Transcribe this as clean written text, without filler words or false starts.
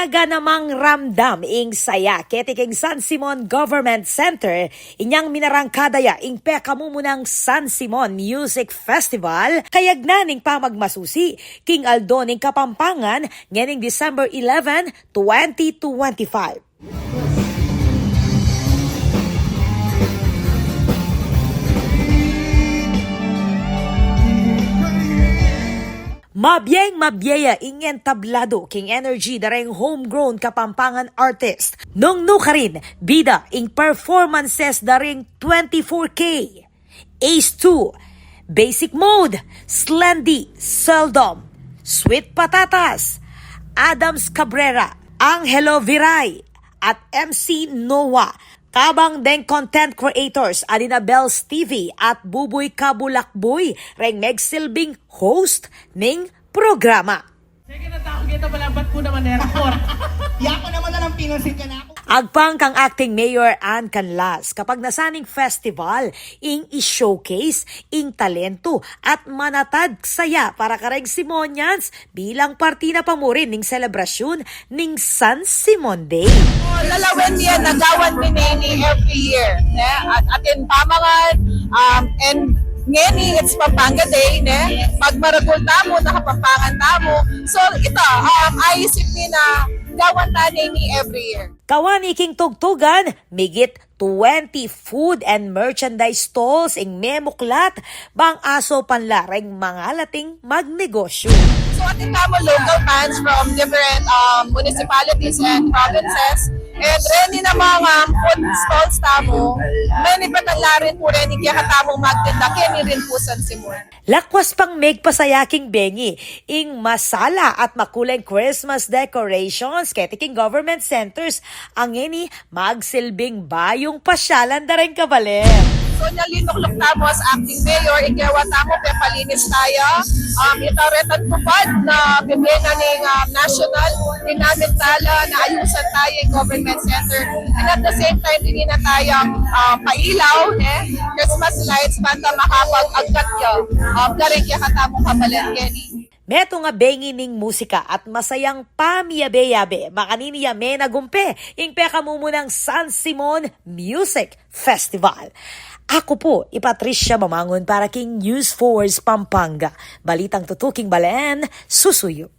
Ayaga namang ramdam ing saya ketiking San Simon Government Center inyang minarangkadaya ing pekamumunang San Simon Music Festival kayag naning pamagmasusi king Aldo ning Kapampangan nganing December 11, 2025. Mabiyaya ingen tablado king energy dareng homegrown Kapampangan artist. Nung rin, bida ing performances dareng 24K. Ace 2, Basic Mode, Slendy, Seldom, Sweet Patatas, Adams Cabrera, Angelo Viray, at MC Noah. Kabang deng content creators Alina Bells TV at Buboy Kabulakboy reng megsilbing host ning programa. Sige na tao kita malabat po naman airport. Yako naman na lang pinansin ka na ako. Agpang kang acting Mayor Ann Canlas kapag nasaning festival ing i-showcase ing talento at manatad saya para kareng Simonians bilang parti na pamurin ning selebrasyon ning San Simon Day. Lalawin niya nagawan ni Nene every year. At atin pamangan and ngeni it's Pampanga Day ne pagmaragol tamo nakapampangan tamo. So ito ayisip ni na gawan ta ni every year. Kawan iking tugtugan, migit 20 food and merchandise stalls ing memuklat bang aso panlareng mga lating magnegosyo. So atin tamo local fans from different municipalities and provinces. And ready na mga food stalls tamo, many patalarin po rin kaya katamong magtinda, kaya rin po San Simon. Lakwas pang megpasayaking bengi, ing masala at makuleng Christmas decorations ketiking government centers ang ini magsilbing bayong pasyalan da rin kabaler. So nalinok-lok tamo as acting mayor, ikawa tamo palinis tayo. Ito retan tupad na bibena ng national, dinamit tala na ayusan tayo yung government center. And at the same time, hindi na tayong pailaw, Christmas lights, banda makapag-agkat yun. Garing kaya katamong kabalan, Kenny. Meto nga bengi ning musika at masayang pamiyabe-yabe makaniniya me nagumpe ing pekamumunang San Simon Music Festival. Ako po, Patricia Mamangon para king News Force Pampanga. Balitang tutuking Balen, susuyo.